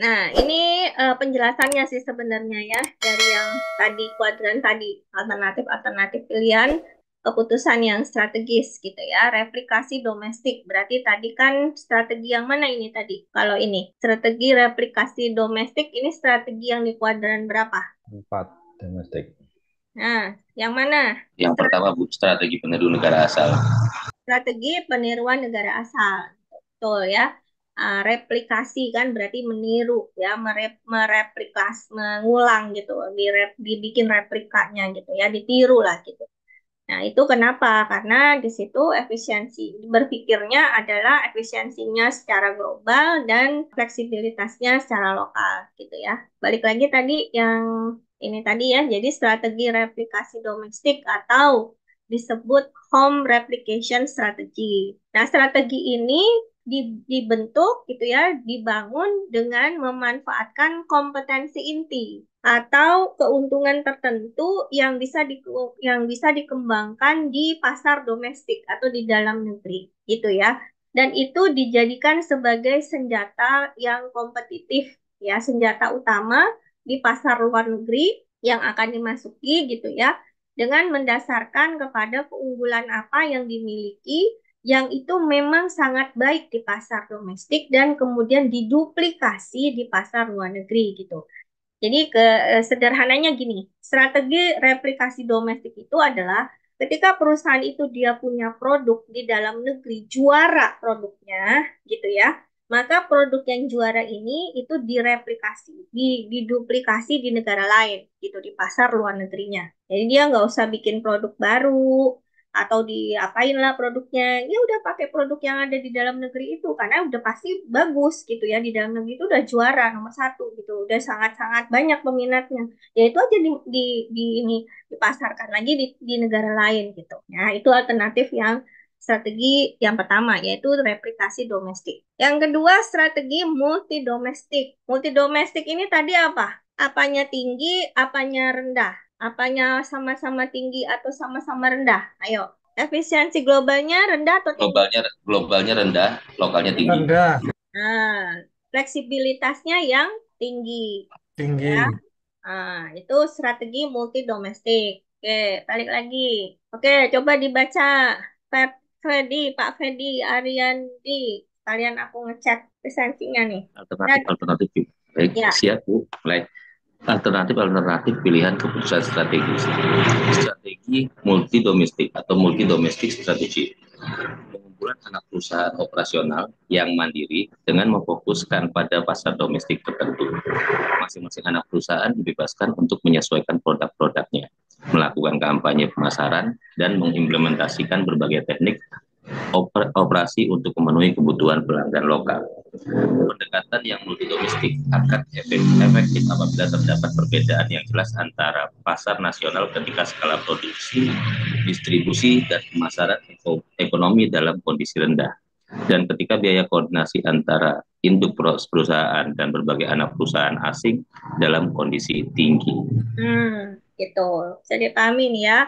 Nah, ini penjelasannya sih sebenarnya ya dari yang tadi kuadran tadi alternatif-alternatif pilihan keputusan yang strategis gitu ya. Replikasi domestik berarti tadi kan strategi yang mana ini tadi? Kalau ini strategi replikasi domestik ini strategi yang di kuadran berapa? 4 domestik. Nah, yang mana? Yang pertama, Bu, strategi peniru negara asal. Strategi peniruan negara asal. Betul ya. Replikasi kan berarti meniru ya, mereplikas, mengulang gitu, dibikin replikanya gitu ya, ditiru lah gitu. Nah, itu kenapa? Karena di situ efisiensi berpikirnya adalah efisiensinya secara global dan fleksibilitasnya secara lokal gitu ya. Balik lagi tadi yang ini tadi ya, jadi strategi replikasi domestik atau disebut home replication strategy. Nah, strategi ini dibentuk gitu ya, dibangun dengan memanfaatkan kompetensi inti atau keuntungan tertentu yang bisa dikembangkan di pasar domestik atau di dalam negeri gitu ya. Dan itu dijadikan sebagai senjata yang kompetitif ya, senjata utama di pasar luar negeri yang akan dimasuki gitu ya, dengan mendasarkan kepada keunggulan apa yang dimiliki yang itu memang sangat baik di pasar domestik dan kemudian diduplikasi di pasar luar negeri gitu. Jadi sederhananya gini, strategi replikasi domestik itu adalah ketika perusahaan itu dia punya produk di dalam negeri, juara produknya, gitu ya, maka produk yang juara ini itu direplikasi, diduplikasi di negara lain, gitu, di pasar luar negerinya. Jadi dia nggak usah bikin produk baru, atau diapain lah produknya, ya udah pakai produk yang ada di dalam negeri itu, karena udah pasti bagus gitu ya, di dalam negeri itu udah juara nomor satu gitu, udah sangat-sangat banyak peminatnya, ya itu aja di ini dipasarkan lagi di negara lain gitu. Nah, itu alternatif yang strategi yang pertama, yaitu replikasi domestik. Yang kedua, strategi multi domestik. Multi domestik ini tadi apa? Apanya tinggi, apanya rendah? Apanya sama-sama tinggi atau sama-sama rendah? Ayo, efisiensi globalnya rendah atau tinggi? Globalnya rendah, lokalnya tinggi. Rendah, Nah, fleksibilitasnya yang tinggi. Ya, tinggi. itu strategi multi domestik. Oke, balik lagi. Oke, coba dibaca. Fedi, Pak Fedi, Ariandi. Kalian aku ngecek presensinya nih. Dan, Alternatif. Baik, ya, siap, Bu. Mulai. Alternatif pilihan keputusan strategis. Strategi multi domestik atau multi domestik strategi. Pengumpulan anak perusahaan operasional yang mandiri dengan memfokuskan pada pasar domestik tertentu. Masing-masing anak perusahaan dibebaskan untuk menyesuaikan produk-produknya, melakukan kampanye pemasaran, dan mengimplementasikan berbagai teknik operasi untuk memenuhi kebutuhan pelanggan lokal. Pendekatan yang multi domestik akan efektif apabila terdapat perbedaan yang jelas antara pasar nasional ketika skala produksi, distribusi, dan pemasaran ekonomi dalam kondisi rendah. Dan ketika biaya koordinasi antara induk perusahaan dan berbagai anak perusahaan asing dalam kondisi tinggi. gitu. Bisa dipahami nih ya.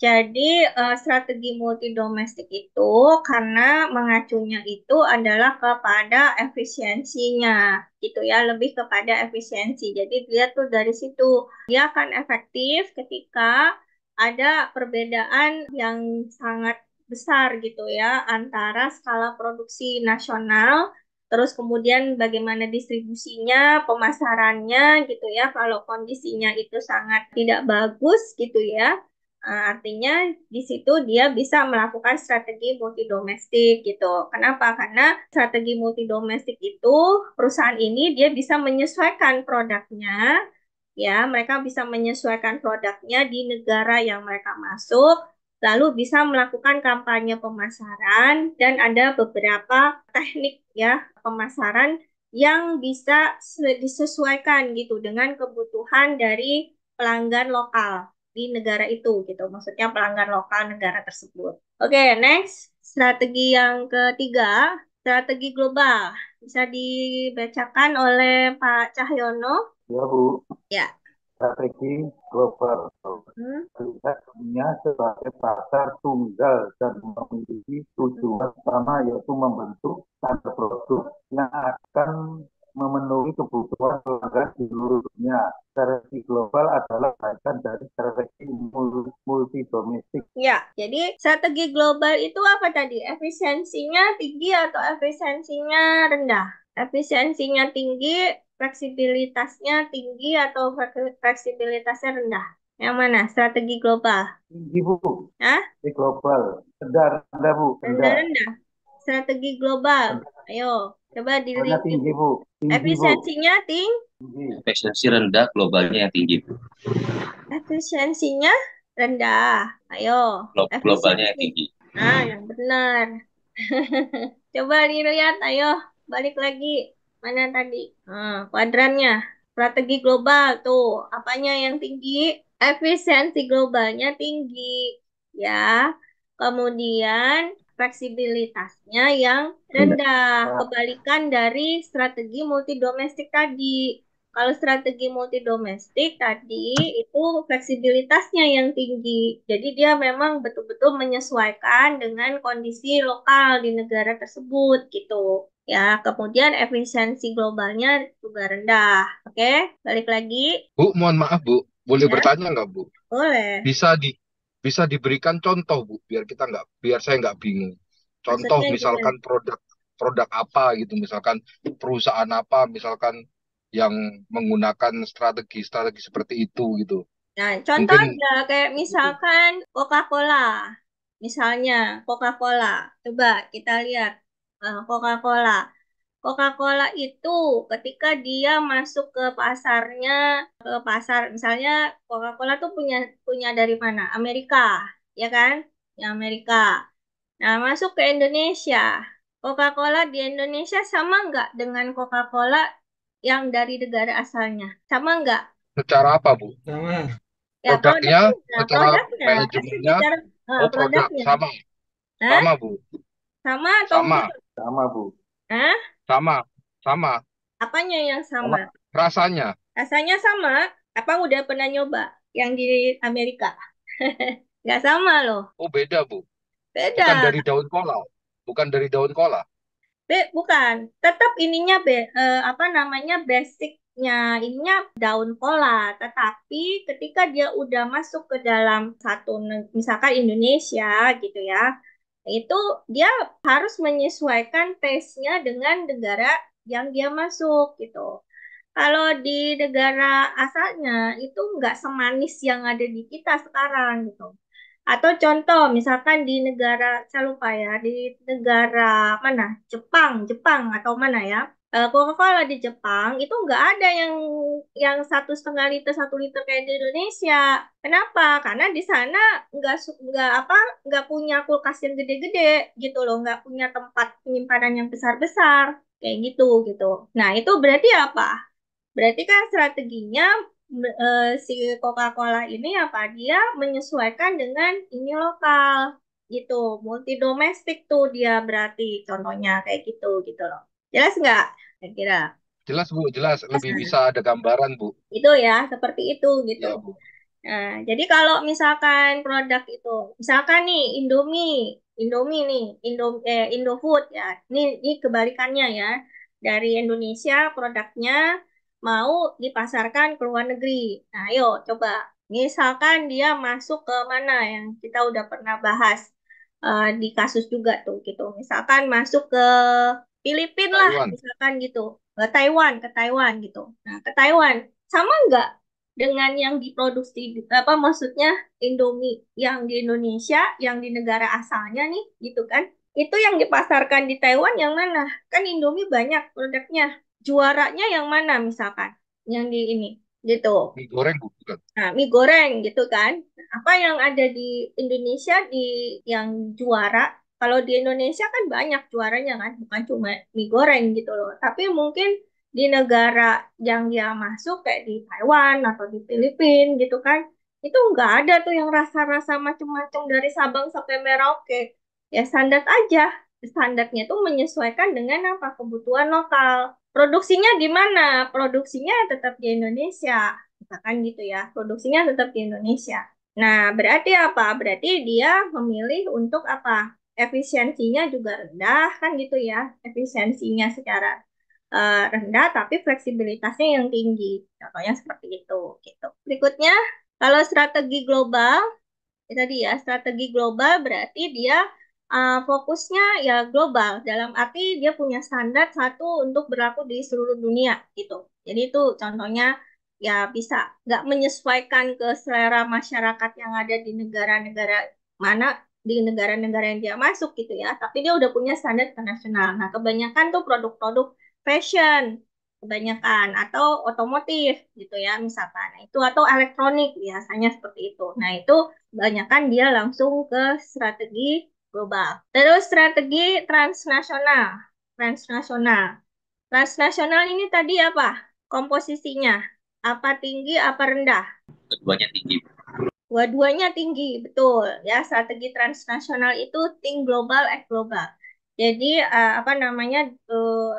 Jadi strategi multi domestik itu karena mengacunya itu adalah kepada efisiensinya, gitu ya, lebih kepada efisiensi. Jadi dia tuh dari situ dia akan efektif ketika ada perbedaan yang sangat besar gitu ya antara skala produksi nasional, terus kemudian bagaimana distribusinya, pemasarannya gitu ya. Kalau kondisinya itu sangat tidak bagus gitu ya, artinya di situ dia bisa melakukan strategi multi domestik gitu. Kenapa? Karena strategi multi domestik itu perusahaan ini dia bisa menyesuaikan produknya, ya, mereka bisa menyesuaikan produknya di negara yang mereka masuk, lalu bisa melakukan kampanye pemasaran dan ada beberapa teknik ya pemasaran yang bisa disesuaikan gitu dengan kebutuhan dari pelanggan lokal di negara itu gitu. Maksudnya pelanggan lokal negara tersebut. Oke, next. Strategi yang ketiga, strategi global. Bisa dibacakan oleh Pak Cahyono. Ya, Bu, Ya. strategi global Hmm. melihat dunia sebagai pasar tunggal dan memiliki tujuan utama yaitu membentuk standar produk yang akan memenuhi memenuhi kebutuhan pelanggan di seluruh dunia. Strategi global adalah bagian dari strategi multi domestik. Ya, jadi strategi global itu apa tadi? Efisiensinya tinggi atau efisiensinya rendah? Efisiensinya tinggi, fleksibilitasnya tinggi atau fleksibilitasnya rendah? Yang mana? Strategi global. Tinggi, Bu. Hah? Di global. Rendah, Bu. Rendah. Rendah-rendah. Strategi global. Rendah. Ayo, coba Pokoknya di-review. tinggi, Bu. Tinggi, Bu. Efisiensinya tinggi. Tinggi. Efisiensi rendah, globalnya yang tinggi. Efisiensinya rendah. Ayo, Globalnya yang efisiensi. tinggi. Nah, yang benar. Coba dilihat, ayo balik lagi. Mana tadi? Kuadrannya. Strategi global tuh, apanya yang tinggi? Efisiensi globalnya tinggi, ya. Kemudian fleksibilitasnya yang rendah. Kebalikan dari strategi multi domestik tadi. Kalau strategi multi domestik tadi itu fleksibilitasnya yang tinggi. Jadi dia memang betul-betul menyesuaikan dengan kondisi lokal di negara tersebut gitu. Ya, kemudian efisiensi globalnya juga rendah. Oke, balik lagi. Bu, mohon maaf Bu, boleh Ya, bertanya nggak Bu? boleh. Bisa diberikan contoh Bu, biar saya nggak bingung. Contoh Maksudnya gimana? misalkan produk apa gitu, misalkan perusahaan apa, misalkan yang menggunakan strategi seperti itu gitu. Nah, contoh Mungkin aja kayak misalkan Coca-Cola. Misalnya Coca-Cola. Coba kita lihat Coca-Cola. Coca-Cola itu ketika dia masuk ke pasarnya, ke pasar misalnya Coca-Cola tuh punya punya dari mana? Amerika, ya kan? Ya Amerika. Nah, masuk ke Indonesia. Coca-Cola di Indonesia sama nggak dengan Coca-Cola yang dari negara asalnya? Sama nggak? secara apa Bu? Ya, Produknya, secara produknya. manajemennya, produk Produknya. Hah? sama Bu, Sama atau sama, enggak? Sama, Bu. Hah? sama, Apanya yang Sama. sama? rasanya. Rasanya sama? Apa udah pernah nyoba yang di Amerika? Nggak sama loh. Oh beda Bu, bukan Beda. dari daun kola, bukan dari daun kola. Bukan. Tetap ininya apa namanya basicnya ininya daun kola. Tetapi ketika dia udah masuk ke dalam satu misalkan Indonesia gitu ya, itu dia harus menyesuaikan taste-nya dengan negara yang dia masuk gitu. Kalau di negara asalnya itu nggak semanis yang ada di kita sekarang gitu. Atau contoh, misalkan di negara, saya lupa ya, di negara mana? Jepang atau mana ya? Coca-Cola di Jepang itu nggak ada yang 1,5 liter 1 liter kayak di Indonesia. Kenapa? Karena di sana nggak apa nggak punya kulkas yang gede-gede gitu loh, nggak punya tempat penyimpanan yang besar-besar kayak gitu. Nah itu berarti apa? Berarti kan strateginya si Coca-Cola ini apa? Dia menyesuaikan dengan ini lokal gitu. Multi domestik tuh dia berarti contohnya kayak gitu loh. Jelas nggak? Kira-kira. Jelas Bu, jelas. Lebih Nah, bisa ada gambaran Bu. itu ya, seperti itu gitu. Iya Bu. Nah, jadi kalau misalkan produk itu, misalkan nih Indomie nih, Indofood ya. Ini kebalikannya ya. Dari Indonesia produknya mau dipasarkan ke luar negeri. Nah, ayo coba. Misalkan dia masuk ke mana yang kita udah pernah bahas di kasus juga tuh gitu. Misalkan masuk ke Filipina lah, Taiwan. misalkan gitu. Ke Taiwan gitu. Nah, ke Taiwan sama nggak dengan yang diproduksi apa maksudnya Indomie yang di Indonesia, yang di negara asalnya nih, gitu kan? Itu yang dipasarkan di Taiwan yang mana? Kan Indomie banyak produknya. Juaranya yang mana misalkan? Yang di ini, gitu. Mie goreng Bu, bukan. Nah, mie goreng gitu kan. Apa yang ada di Indonesia yang juara? Kalau di Indonesia kan banyak juaranya kan, bukan cuma mie goreng gitu loh. Tapi mungkin di negara yang dia masuk kayak di Taiwan atau di Filipina gitu kan, itu nggak ada tuh yang rasa-rasa macam-macam dari Sabang sampai Merauke. Ya standar aja. Standarnya tuh menyesuaikan dengan apa kebutuhan lokal. Produksinya di mana? Produksinya tetap di Indonesia misalkan gitu ya, produksinya tetap di Indonesia. Nah, berarti apa? Berarti dia memilih untuk apa? Efisiensinya juga rendah kan gitu ya, efisiensinya secara rendah tapi fleksibilitasnya yang tinggi. Contohnya seperti itu gitu. Berikutnya, kalau strategi global, itu tadi ya, strategi global berarti dia fokusnya ya global, dalam arti dia punya standar satu untuk berlaku di seluruh dunia gitu. Jadi itu contohnya ya bisa nggak menyesuaikan ke selera masyarakat yang ada di negara-negara mana, di negara-negara yang dia masuk gitu ya, tapi dia udah punya standar internasional. Nah, kebanyakan tuh produk-produk fashion, kebanyakan atau otomotif gitu ya misalkan. Nah, itu atau elektronik biasanya seperti itu. Nah, itu kebanyakan dia langsung ke strategi global. Terus strategi transnasional. Transnasional. Transnasional ini tadi apa? Komposisinya. Apa tinggi, apa rendah? Keduanya tinggi. Dua-duanya tinggi, betul. Ya, strategi transnasional itu think global, act global. Jadi apa namanya,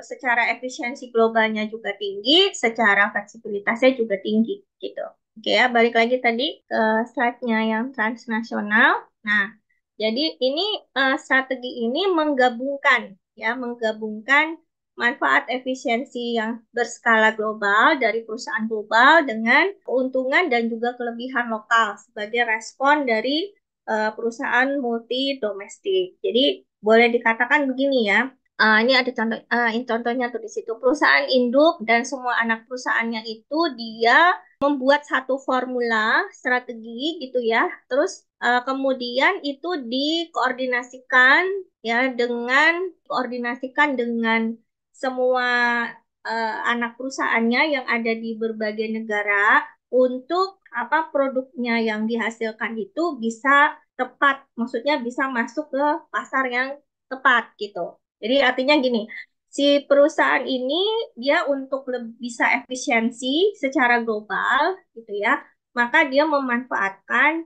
secara efisiensi globalnya juga tinggi, secara fleksibilitasnya juga tinggi, gitu. Oke ya, balik lagi tadi ke slide-nya yang transnasional. Nah, jadi ini strategi ini menggabungkan manfaat efisiensi yang berskala global dari perusahaan global dengan keuntungan dan juga kelebihan lokal sebagai respon dari perusahaan multi domestik. Jadi boleh dikatakan begini ya. Ini ada contoh, ini contohnya tuh di situ. Perusahaan induk dan semua anak perusahaannya itu dia membuat satu formula strategi gitu ya. Terus kemudian itu dikoordinasikan dengan semua anak perusahaannya yang ada di berbagai negara untuk apa produknya yang dihasilkan itu bisa tepat, maksudnya bisa masuk ke pasar yang tepat gitu. Jadi artinya gini, si perusahaan ini dia untuk bisa efisiensi secara global gitu ya, maka dia memanfaatkan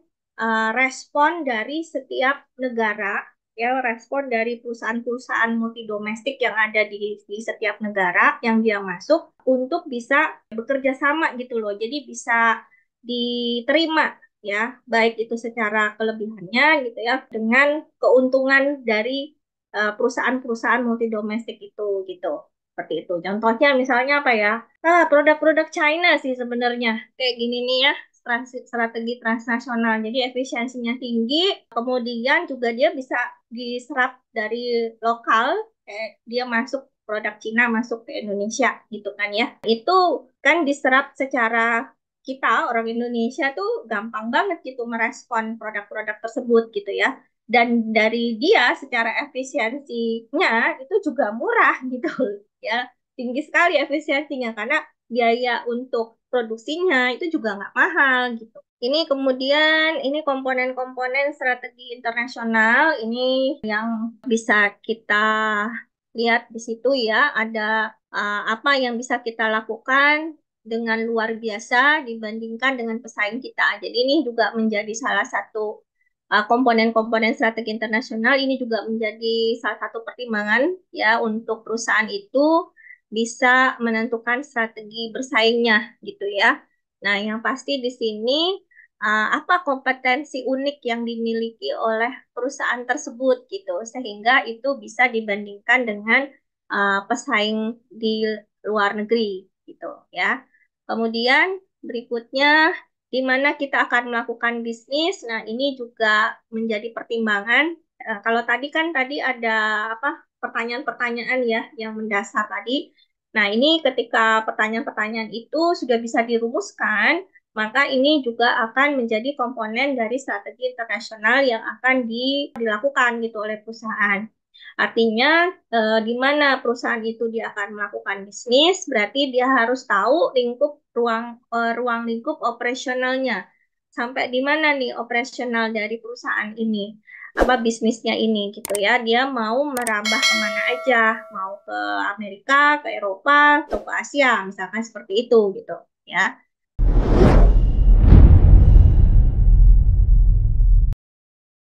respon dari setiap negara, ya respon dari perusahaan-perusahaan multidomestik yang ada di setiap negara yang dia masuk untuk bisa bekerja sama gitu loh. Jadi bisa diterima ya, baik itu secara kelebihannya gitu ya dengan keuntungan dari perusahaan-perusahaan multidomestik itu gitu. Seperti itu. Contohnya misalnya apa ya? Produk-produk China sih sebenarnya. Kayak gini nih ya, strategi transnasional. Jadi efisiensinya tinggi, kemudian juga dia bisa diserap dari lokal, kayak dia masuk produk Cina masuk ke Indonesia gitu kan ya. Itu kan diserap secara kita orang Indonesia tuh gampang banget gitu merespon produk-produk tersebut gitu ya. Dan dari dia secara efisiensinya itu juga murah gitu ya, tinggi sekali efisiensinya karena biaya untuk produksinya itu juga nggak mahal gitu. Ini kemudian ini komponen-komponen strategi internasional ini yang bisa kita lihat di situ ya, ada apa yang bisa kita lakukan dengan luar biasa dibandingkan dengan pesaing kita. Jadi ini juga menjadi salah satu komponen-komponen strategi internasional, ini juga menjadi salah satu pertimbangan ya untuk perusahaan itu bisa menentukan strategi bersaingnya gitu ya. Nah, yang pasti di sini apa kompetensi unik yang dimiliki oleh perusahaan tersebut gitu sehingga itu bisa dibandingkan dengan pesaing di luar negeri gitu ya. Kemudian berikutnya di mana kita akan melakukan bisnis. Nah, ini juga menjadi pertimbangan. Kalau tadi ada apa pertanyaan-pertanyaan ya yang mendasar tadi. Nah, ini ketika pertanyaan-pertanyaan itu sudah bisa dirumuskan, maka ini juga akan menjadi komponen dari strategi internasional yang akan dilakukan gitu oleh perusahaan. Artinya di mana perusahaan itu dia akan melakukan bisnis, berarti dia harus tahu ruang lingkup operasionalnya. Sampai di mana nih operasional dari perusahaan ini, apa bisnisnya ini gitu ya. Dia mau merambah kemana aja, mau ke Amerika, ke Eropa, atau ke Asia, misalkan seperti itu gitu ya.